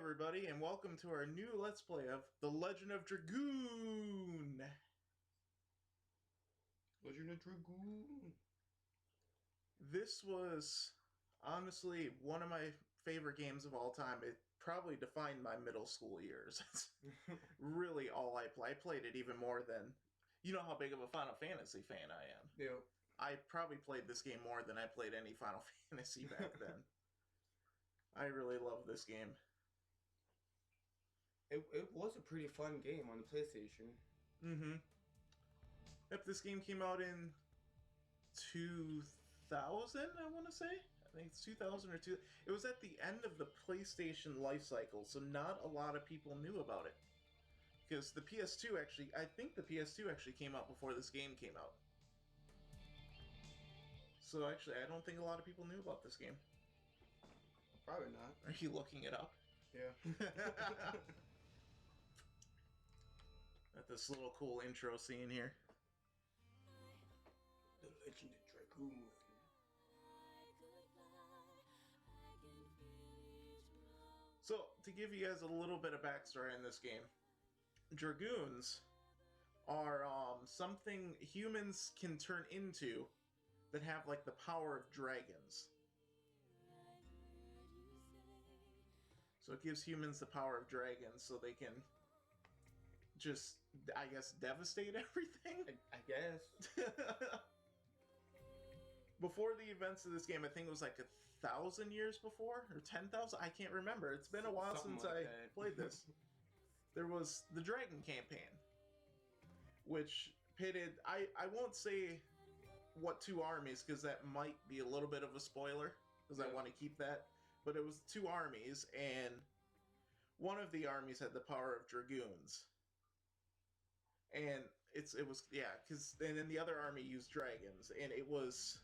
everybody, and welcome to our new Let's Play of The Legend of Dragoon! Legend of Dragoon. This was, honestly, one of my favorite games of all time. It probably defined my middle school years. It's really all I play. I played it even more than... You know how big of a Final Fantasy fan I am. Yeah. I probably played this game more than I played any Final Fantasy back then. I really love this game. It was a pretty fun game on the PlayStation. Mm-hmm. Yep, this game came out in 2000, I want to say. I think it's 2000 or 2. It was at the end of the PlayStation life cycle, so not a lot of people knew about it. Because the PS2 actually, I think the PS2 actually came out before this game came out. So actually, I don't think a lot of people knew about this game. Probably not. Are you looking it up? Yeah. At this little cool intro scene here. The Legend of Dragoon. So, to give you guys a little bit of backstory in this game, Dragoons are something humans can turn into that have like the power of dragons. So it gives humans the power of dragons so they can just, I guess, devastate everything? I guess. Before the events of this game, I think it was like 1,000 years before? Or 10,000? I can't remember. It's been a while Something since like I that. played this. There was the Dragon campaign, which pitted... I won't say what two armies, because that might be a little bit of a spoiler, because I Yeah. want to keep that. But it was two armies, and one of the armies had the power of Dragoons. And and then the other army used dragons, and it was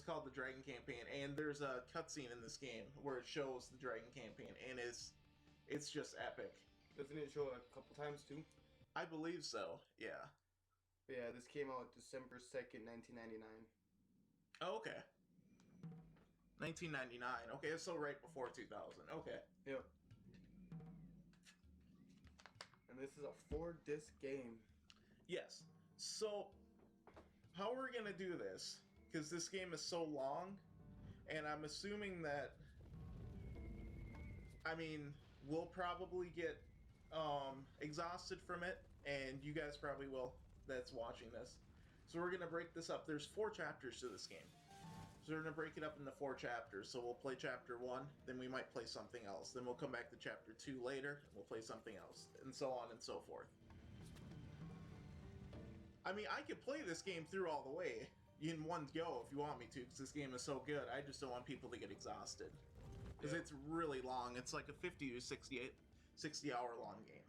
called the Dragon campaign. And there's a cutscene in this game where it shows the Dragon campaign, and it's just epic. Doesn't it show it a couple times too? I believe so. Yeah. But yeah, this came out December 2nd, 1999. Oh, okay. 1999. Okay, so right before 2000. Okay. Yep. And this is a 4-disc game. Yes. So, how we're gonna do this, because this game is so long, and I'm assuming that, we'll probably get exhausted from it, and you guys probably will that's watching this. So we're gonna break this up. There's 4 chapters to this game. So we're gonna break it up into 4 chapters. So we'll play chapter 1, then we might play something else. Then we'll come back to chapter 2 later, and we'll play something else, and so on and so forth. I could play this game through all the way in one go if you want me to, because this game is so good. I just don't want people to get exhausted. Because it's really long. It's like a 50 to 60 hour long game.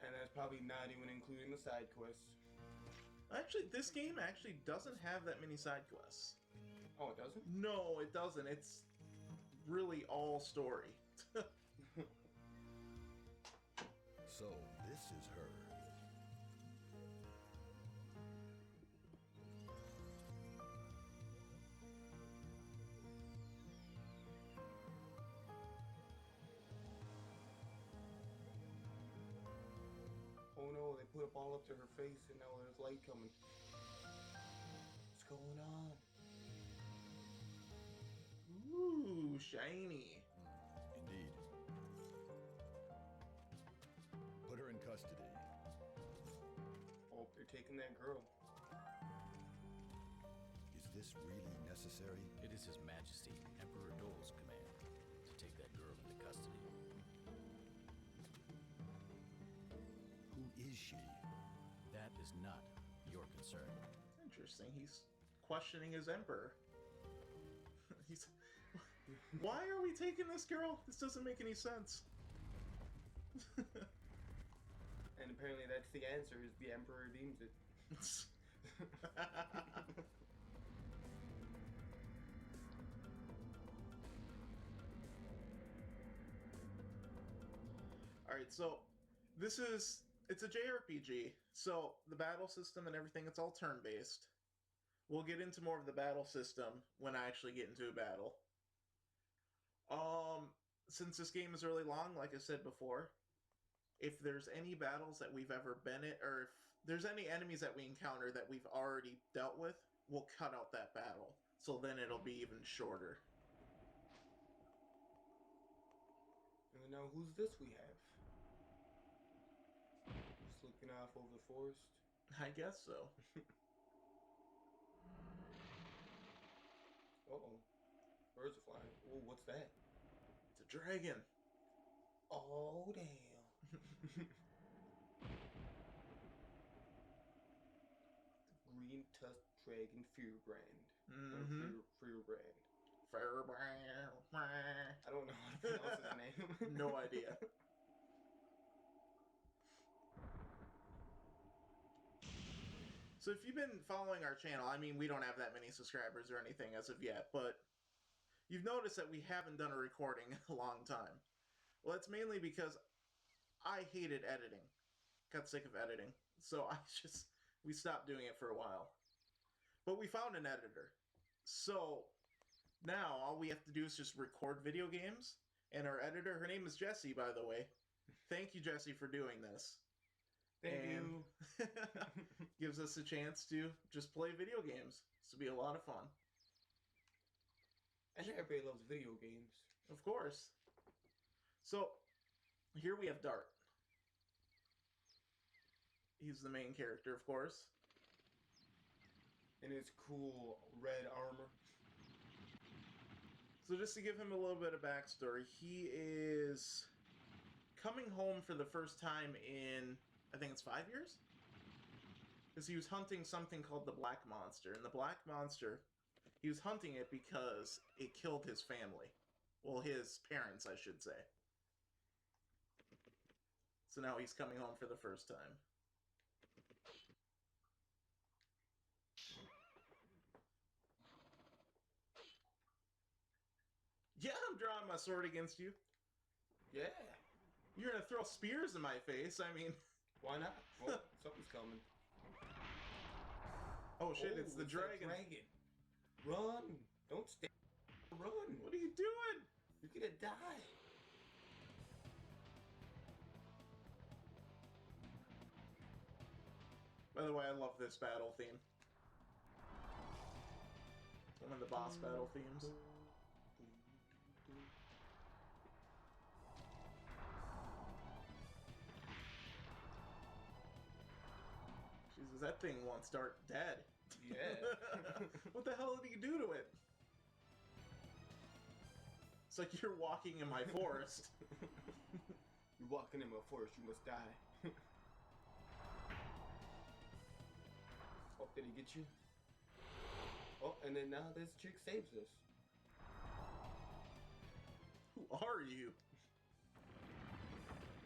And that's probably not even including the side quests. Actually, this game actually doesn't have that many side quests. Oh, it doesn't? No, it doesn't. It's really all story. So, this is her. Oh no, they put a ball up to her face and now there's light coming. What's going on? Ooh, shiny. Indeed. Put her in custody. Oh, they're taking that girl. Is this really necessary? It is His Majesty, Emperor Dole's command to take that girl into custody. Who is she? That is not your concern. Interesting. He's questioning his emperor. Why are we taking this girl? This doesn't make any sense. And apparently that's the answer, is the Emperor deems it. Alright, so it's a JRPG, so the battle system and everything, it's all turn-based. We'll get into more of the battle system when I actually get into a battle. Since this game is really long, like I said before, if there's any battles that we've ever been in, or if there's any enemies that we encounter that we've already dealt with, we'll cut out that battle. So then it'll be even shorter. And now, who's this we have? Just looking off over the forest. I guess so. Uh-oh. Birds are flying. Oh, what's that? It's a dragon. Oh, damn. Green Tusk Dragon Fearbrand. Mm-hmm. Fearbrand. Fairbrand. I don't know how to pronounce his name. No idea. So if you've been following our channel, I mean, we don't have that many subscribers or anything as of yet, but you've noticed that we haven't done a recording in a long time. Well, it's mainly because I hated editing. Got sick of editing. So we stopped doing it for a while. But we found an editor. So now all we have to do is just record video games. And our editor, her name is Jessie, by the way. Thank you, Jessie, for doing this. Thank you. Gives us a chance to just play video games. This will be a lot of fun. And everybody loves video games. Of course. So, here we have Dart. He's the main character, of course. And his cool red armor. So just to give him a little bit of backstory, he is coming home for the first time in, I think it's 5 years? Because he was hunting something called the Black Monster. And the Black Monster, he was hunting it because it killed his family. Well, his parents, I should say. So now he's coming home for the first time. Yeah, I'm drawing my sword against you. Yeah. You're gonna throw spears in my face, I mean... Why not? Well, something's coming. Oh shit, it's the dragon. Run! Don't stay. Run! What are you doing? You're gonna die. By the way, I love this battle theme. One of the boss battle themes. Jesus, that thing wants Dart dead. Yeah. What the hell did you do to it? It's like you're walking in my forest. You're walking in my forest, you must die. Oh, did he get you? Oh, and then now this chick saves us. Who are you?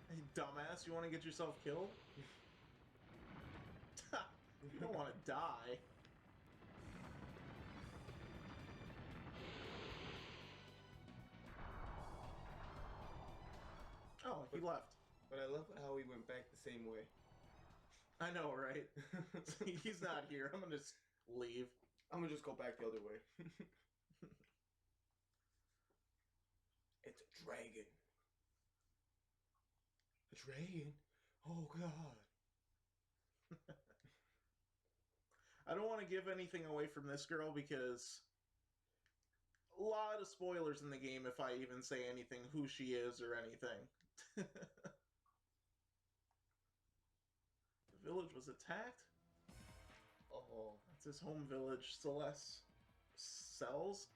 Hey, dumbass, you want to get yourself killed? You don't want to die. Oh, he left. But I love how he went back the same way. I know, right? He's not here. I'm gonna just leave. I'm gonna just go back the other way. It's a dragon. A dragon? Oh god. I don't want to give anything away from this girl because a lot of spoilers in the game if I even say anything, who she is or anything. The village was attacked? Oh. That's his home village, Celeste. Cells?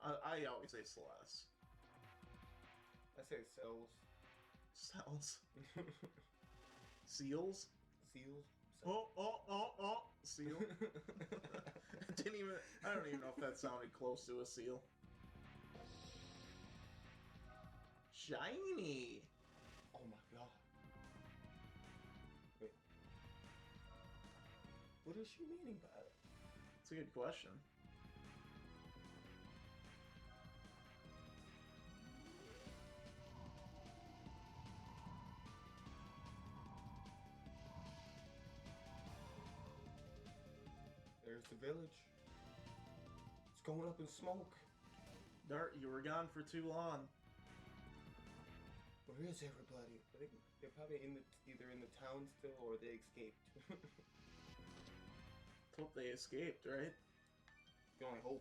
I always say Celeste. I say cells. Cells. Seals? Seals? Oh, seal. I don't even know if that sounded close to a seal. Shiny! Oh my god. Wait. What is she meaning by it? That's a good question. There There's the village. It's going up in smoke. Dart, you were gone for too long. Where is everybody? They're probably either in the town still or they escaped. Hope they escaped, right? You only hope.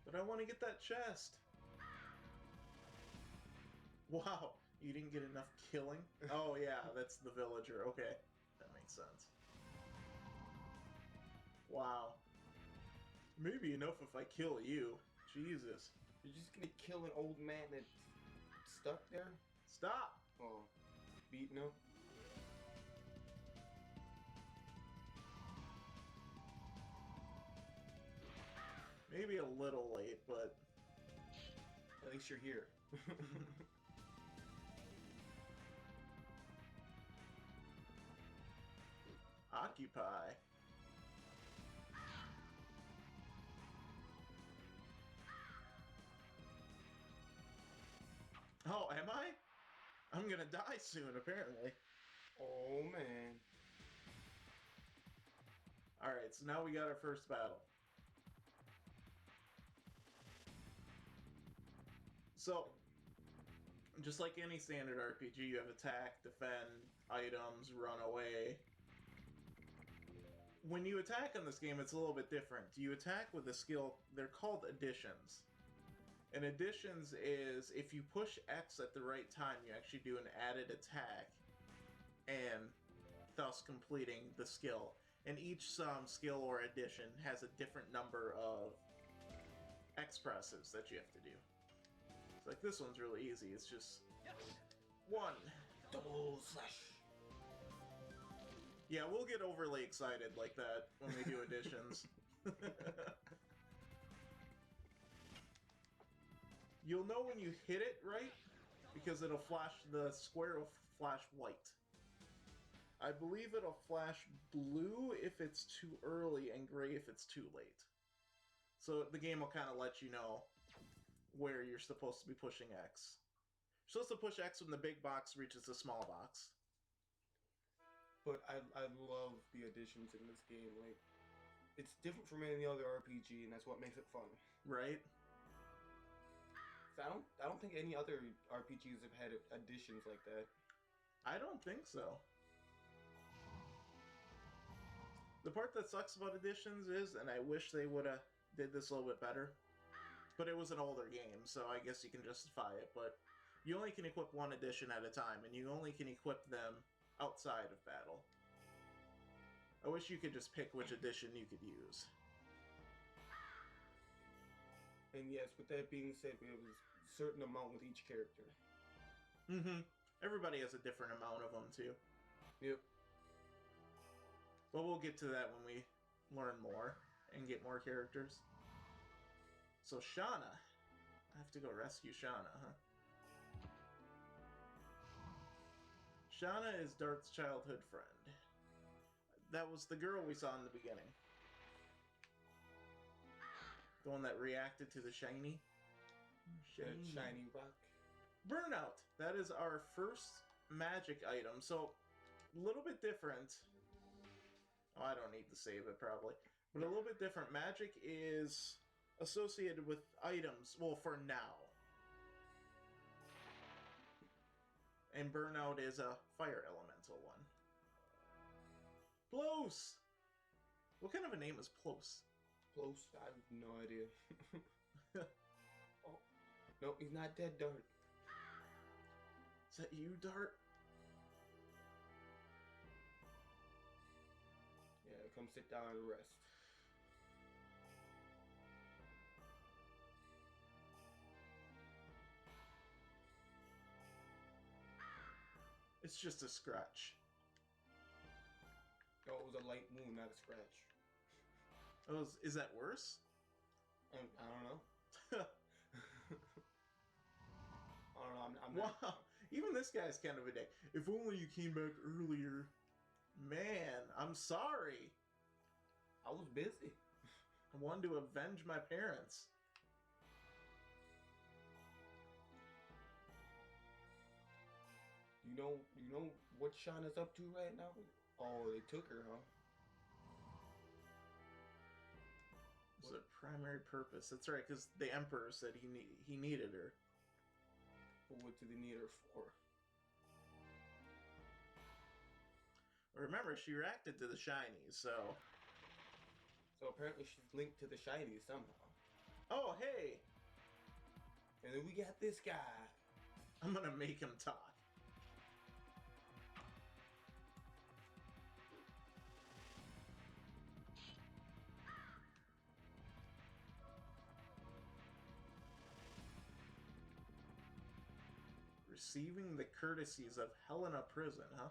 But I want to get that chest. Wow, you didn't get enough killing? Oh yeah, that's the villager. Okay, that makes sense. Wow. Maybe enough if I kill you. Jesus. You're just gonna kill an old man that's stuck there? Stop! Oh, beaten up? Maybe a little late, but... At least you're here. Occupy. Oh, am I? I'm gonna die soon, apparently. Oh man. Alright, so now we got our first battle. So, just like any standard RPG, you have attack, defend, items, run away. When you attack in this game, it's a little bit different. You attack with a skill, they're called additions. And additions is, if you push X at the right time, you actually do an added attack, and thus completing the skill. And each skill or addition has a different number of X presses that you have to do. It's like, this one's really easy, it's just one. Double slash. Yeah, we'll get overly excited like that when we do additions. You'll know when you hit it right, because it'll flash, the square will flash white. I believe it'll flash blue if it's too early and gray if it's too late. So the game will kind of let you know where you're supposed to be pushing X. You're supposed to push X when the big box reaches the small box. But I love the additions in this game. Like, it's different from any other RPG, and that's what makes it fun. Right? I don't think any other RPGs have had additions like that. I don't think so. The part that sucks about additions is, and I wish they would have did this a little bit better, but it was an older game, so I guess you can justify it, but you only can equip one addition at a time, and you only can equip them outside of battle. I wish you could just pick which addition you could use. And yes, with that being said, we have a certain amount with each character. Mm-hmm. Everybody has a different amount of them, too. Yep. But we'll get to that when we learn more and get more characters. So Shana. I have to go rescue Shana, huh? Shana is Dart's childhood friend. That was the girl we saw in the beginning. The one that reacted to the shiny. Shiny rock. Burnout. That is our first magic item. So, a little bit different. Oh, I don't need to save it, probably. But a little bit different. Magic is associated with items, well, for now. And Burnout is a fire elemental one. Plos! What kind of a name is Plos? Close. I have no idea. Oh. No, he's not dead, Dart. Is that you, Dart? Yeah, come sit down and rest. It's just a scratch. Oh, it was a light wound, not a scratch. Oh, is that worse? I don't know. I don't know. I'm not. Wow, even this guy's kind of a dick. If only you came back earlier. Man, I'm sorry. I was busy. I wanted to avenge my parents. You know what Shana's up to right now? Oh, they took her, huh? was a primary purpose. That's right, because the Emperor said he needed her. But what do they need her for? Remember, she reacted to the shinies, so... So apparently she's linked to the shinies somehow. Oh, hey! And then we got this guy. I'm gonna make him talk. Receiving the courtesies of Helena Prison, huh?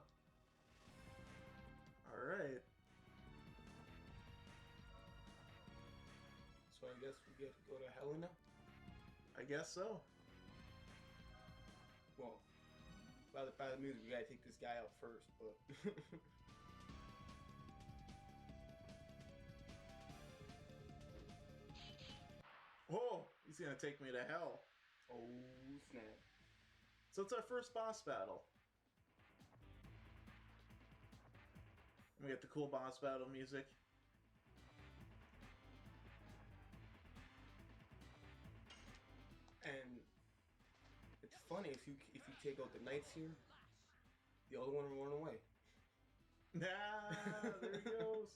Alright. So I guess we get to go to Helena? I guess so. Well, by the music, we gotta take this guy out first, but... Whoa! He's gonna take me to hell. Oh, snap. So it's our first boss battle. We get the cool boss battle music. And it's funny, if you take out the knights here, the other one will run away. Ah, there he goes.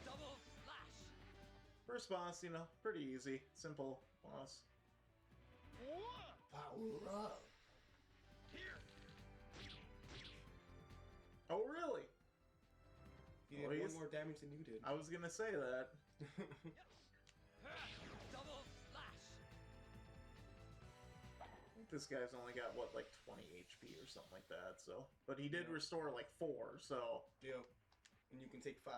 Double slash. First boss, you know, pretty easy. Simple boss. Power up! Oh, really? He Oh, did he's- one more damage than you did. I was gonna say that. Double slash. I think this guy's only got, what, like 20 HP or something like that, so... But he did Yeah. restore, like, 4, so... Yep. And you can take 5.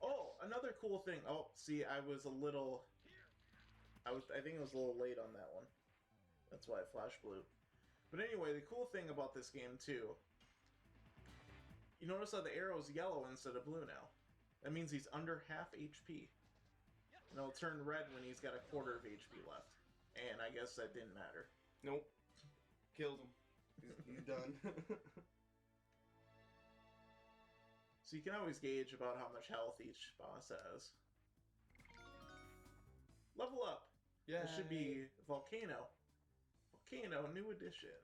Oh, another cool thing. Oh, see, I was a little... I think I was a little late on that one. That's why I flash blue. But anyway, the cool thing about this game, too... You notice how the arrow's yellow instead of blue now. That means he's under half HP. And it'll turn red when he's got a quarter of HP left. And I guess that didn't matter. Nope. Killed him. He's done. So you can always gauge about how much health each boss has. Level up! Yeah. It should be Volcano. Volcano, new edition.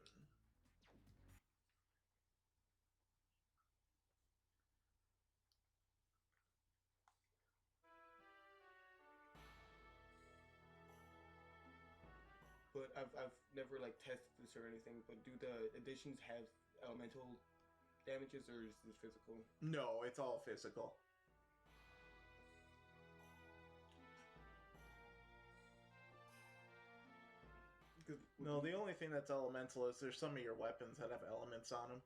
But I've never like tested this or anything. But do the additions have elemental damages or is this physical? No, it's all physical. No, the only thing that's elemental is there's some of your weapons that have elements on them.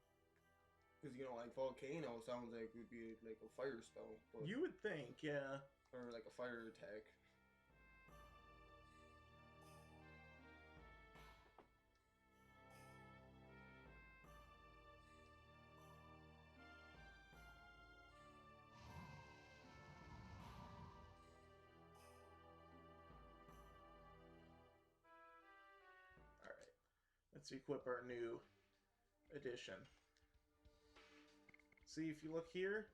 Because you know, like volcano sounds like it would be like a fire spell, but, You would think, yeah. or like a fire attack. Alright. Let's equip our new edition. See, if you look here,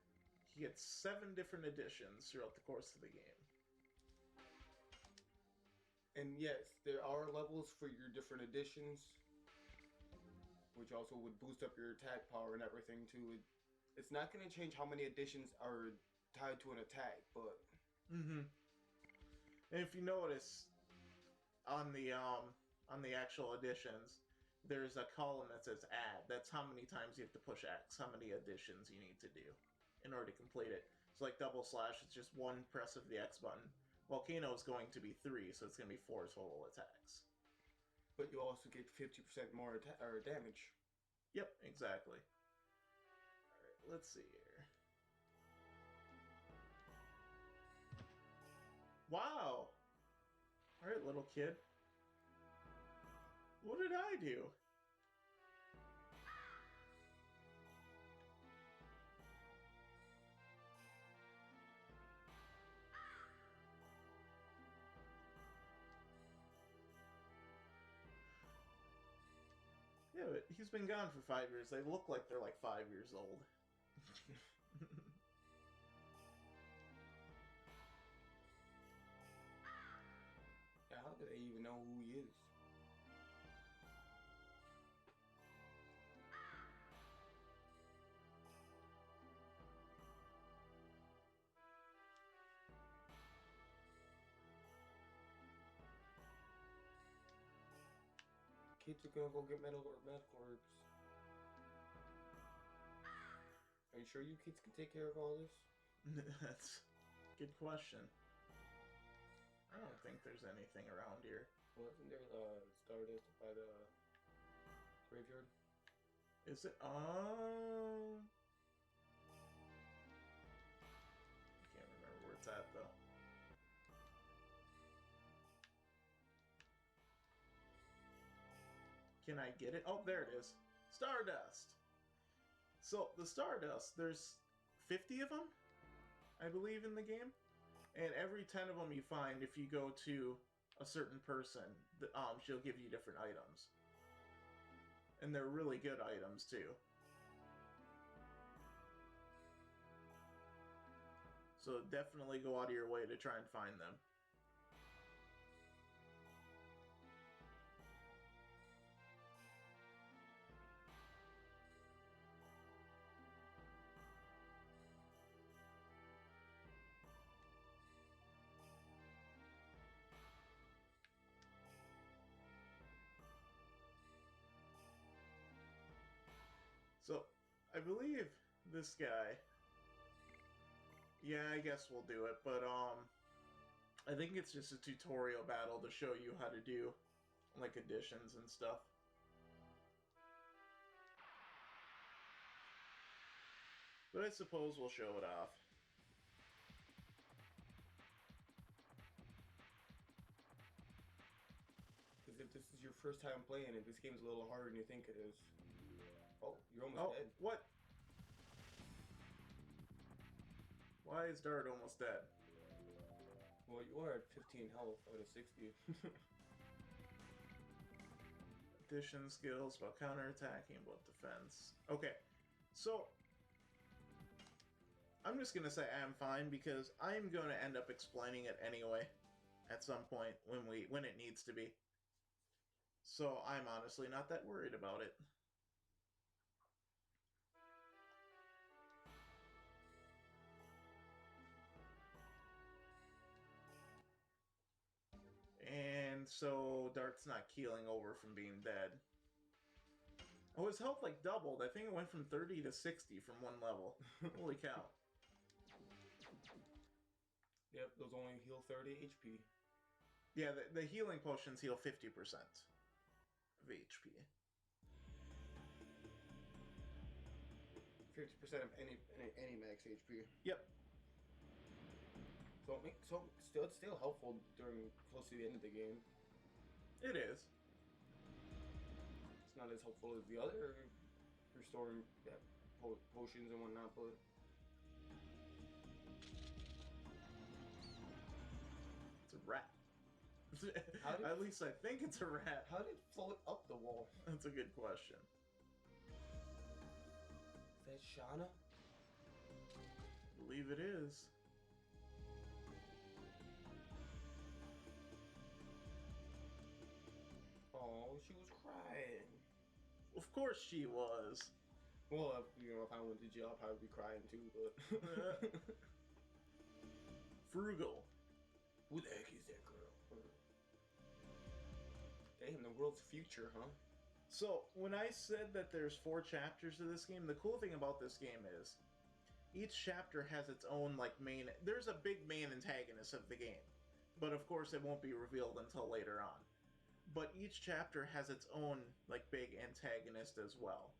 he gets 7 different editions throughout the course of the game. And yes, there are levels for your different additions, which also would boost up your attack power and everything too. It's not going to change how many additions are tied to an attack, but Mm-hmm. And if you notice, on the actual additions, there's a column that says add. That's how many times you have to push X, how many additions you need to do in order to complete it. So like double slash, it's just 1 press of the X button. Volcano is going to be 3, so it's going to be 4 total attacks. but you also get 50% more or damage. Yep, exactly. Alright, let's see here. Wow! Alright, little kid. What did I do? Yeah, but he's been gone for 5 years. They look like they're like 5 years old. know who he is. Kids are gonna go get medical herbs. Are you sure you kids can take care of all this? That's a good question. I don't think there's anything around here. Wasn't there Stardust by the graveyard? Is it? I can't remember where it's at though. Can I get it? Oh, there it is. Stardust. So the Stardust, there's 50 of them, I believe, in the game, and every 10 of them you find, if you go to a certain person, she'll give you different items, and they're really good items too. So definitely go out of your way to try and find them. So, I believe this guy... Yeah, I guess we'll do it, but, I think it's just a tutorial battle to show you how to do, like, additions and stuff. But I suppose we'll show it off. Because if this is your first time playing it, this game's a little harder than you think it is. Oh, you're almost dead. What? Why is Dart almost dead? Well, you are at 15 health out of 60. Addition skills, about counterattacking, about defense. Okay, so I'm just gonna say I'm fine because I'm gonna end up explaining it anyway at some point when it needs to be. So I'm honestly not that worried about it. And so Dart's not keeling over from being dead. Oh, his health like doubled. I think it went from 30 to 60 from one level. Holy cow. Yep, those only heal 30 HP. Yeah, the healing potions heal 50% of HP. 50% of any max HP. Yep. It's still helpful during close to the end of the game. It is. It's not as helpful as the other restoring potions and whatnot, but It's a rat. At least I think it's a rat. how did it float up the wall? That's a good question. Is that Shana? I believe it is. Oh, she was crying. Of course she was. Well, if I went to jail, I'd probably be crying too, but... Frugal. Who the heck is that girl? Damn, the world's future, huh? So, when I said that there's 4 chapters to this game, the cool thing about this game is each chapter has its own, like, main... There's a big main antagonist of the game, but of course it won't be revealed until later on. But each chapter has its own, like, big antagonist as well.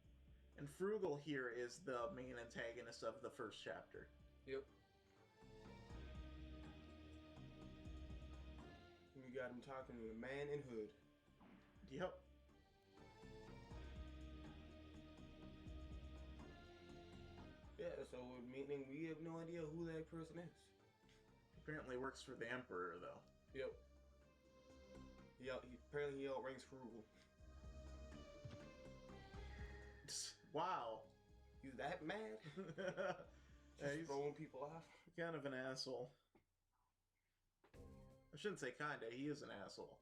And Frugal here is the main antagonist of the first chapter. Yep. And you got him talking to the man in hood. Yep. Yeah, so meaning we have no idea who that person is. Apparently works for the Emperor, though. Yep. Apparently he outranks Frugal. Wow. He's that mad? Yeah, Just he's throwing people off? kind of an asshole. I shouldn't say kinda, he is an asshole.